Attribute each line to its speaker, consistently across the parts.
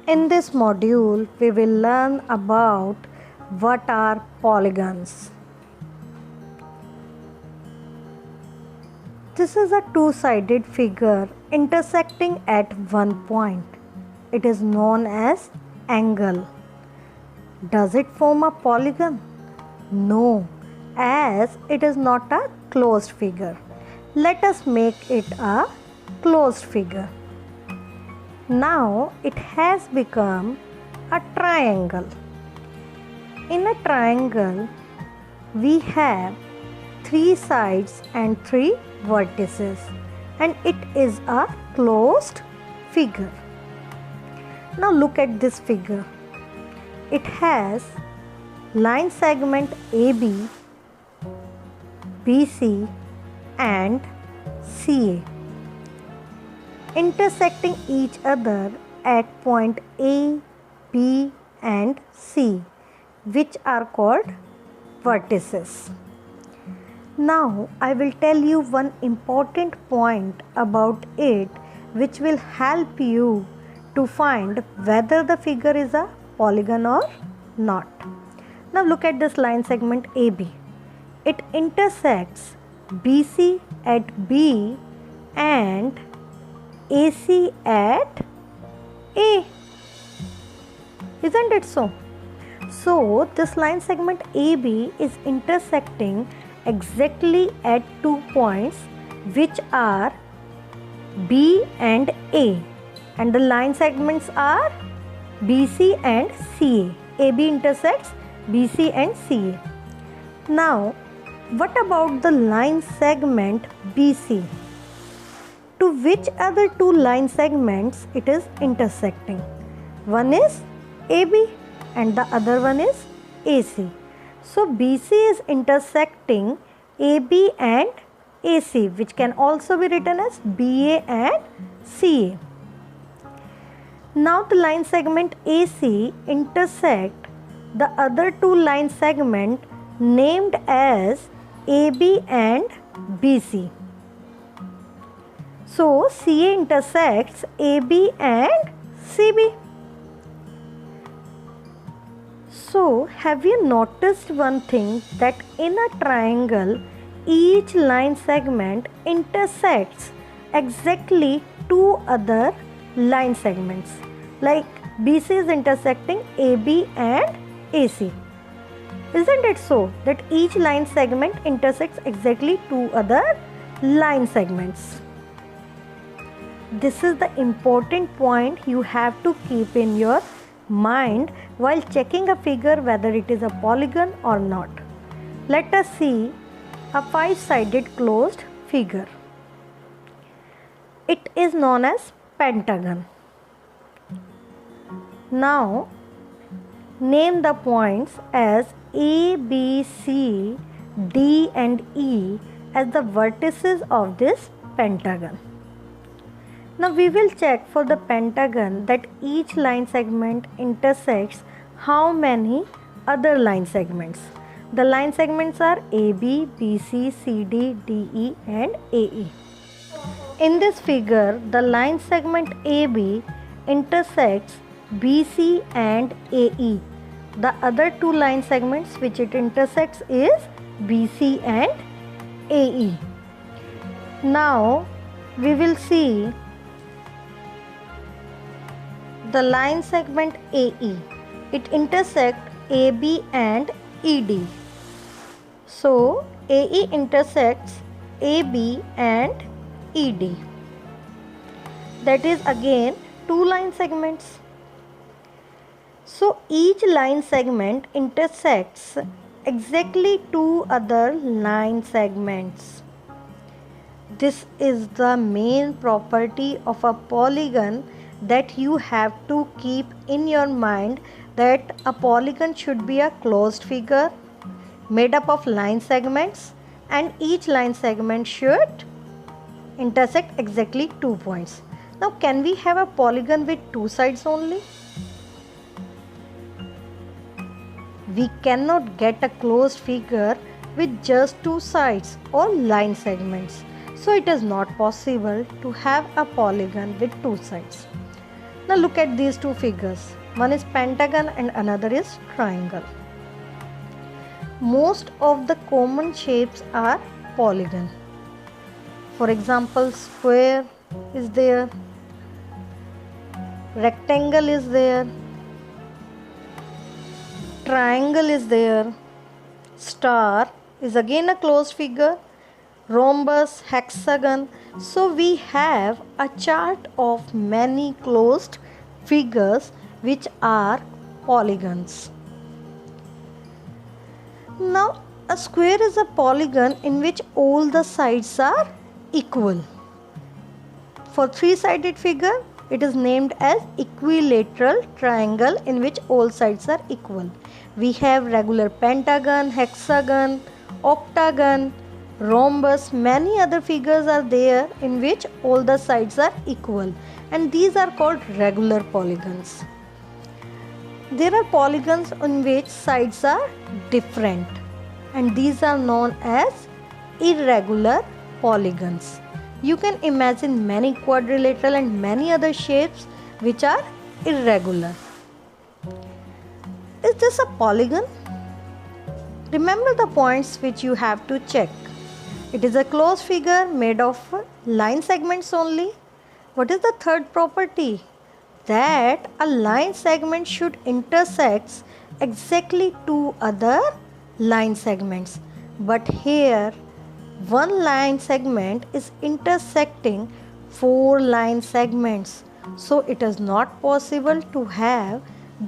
Speaker 1: In this module, we will learn about what are polygons. This is a two-sided figure intersecting at one point. It is known as angle. Does it form a polygon? No, as it is not a closed figure. Let us make it a closed figure. Now it has become a triangle. In a triangle, we have 3 sides and 3 vertices, and it is a closed figure. Now look at this figure. It has line segment AB, BC and CA intersecting each other at point A, B and C, which are called vertices. Now I will tell you one important point about it which will help you to find whether the figure is a polygon or not. Now look at this line segment AB. It intersects BC at B and AC at A. Isn't it so? So this line segment AB is intersecting exactly at 2 points which are B and A, and the line segments are BC and CA. AB intersects BC and CA. Now what about the line segment BC? To which other 2 line segments it is intersecting? One is AB and the other one is AC. So BC is intersecting AB and AC, which can also be written as BA and CA. Now the line segment AC intersect the other 2 line segment named as AB and BC. So CA intersects AB and CB. So have you noticed one thing, that in a triangle each line segment intersects exactly 2 other line segments, like BC is intersecting AB and AC. Isn't it so that each line segment intersects exactly 2 other line segments? This is the important point you have to keep in your mind while checking a figure whether it is a polygon or not. Let us see a 5-sided closed figure. It is known as pentagon. Now name the points as A, B, C, D and E as the vertices of this pentagon. Now we will check for the pentagon that each line segment intersects how many other line segments. The line segments are AB, BC, CD, DE and AE. In this figure, the line segment AB intersects BC and AE. The other 2 line segments which it intersects is BC and AE. Now we will see the line segment AE. It intersects AB and ED. So AE intersects AB and ED. That is again 2 line segments. So each line segment intersects exactly 2 other line segments. This is the main property of a polygon that you have to keep in your mind, that a polygon should be a closed figure made up of line segments, and each line segment should intersect exactly 2 points. Now can we have a polygon with 2 sides only? We cannot get a closed figure with just 2 sides or line segments. So it is not possible to have a polygon with 2 sides. Now look at these two figures. One is pentagon and another is triangle. Most of the common shapes are polygon. For example, square is there, rectangle is there, triangle is there, star is again a closed figure, rhombus, hexagon. So we have a chart of many closed figures which are polygons. Now a square is a polygon in which all the sides are equal. For three-sided figure, it is named as equilateral triangle in which all sides are equal. We have regular pentagon, hexagon, octagon, rhombus, many other figures are there in which all the sides are equal, and these are called regular polygons. There are polygons in which sides are different, and these are known as irregular polygons. You can imagine many quadrilateral and many other shapes which are irregular. Is this a polygon? Remember the points which you have to check. It is a closed figure made of line segments only. What is the third property? That a line segment should intersect exactly two other line segments. But here, one line segment is intersecting four line segments. So it is not possible to have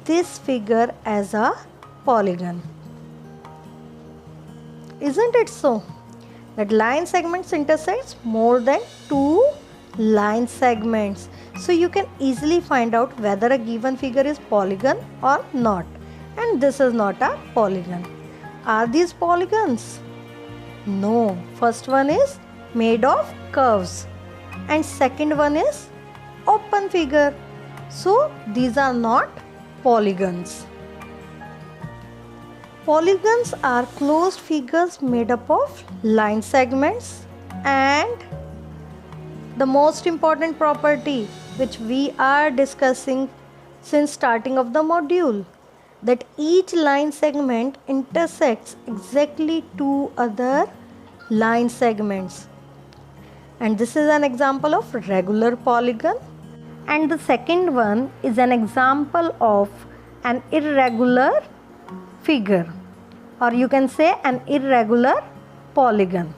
Speaker 1: this figure as a polygon. Isn't it so? That line segments intersects more than two line segments. So you can easily find out whether a given figure is polygon or not. And this is not a polygon. Are these polygons? No. First one is made of curves and second one is open figure. So these are not polygons. Polygons are closed figures made up of line segments, and the most important property which we are discussing since starting of the module, that each line segment intersects exactly two other line segments. And this is an example of regular polygon, and the second one is an example of an irregular figure, or you can say an irregular polygon.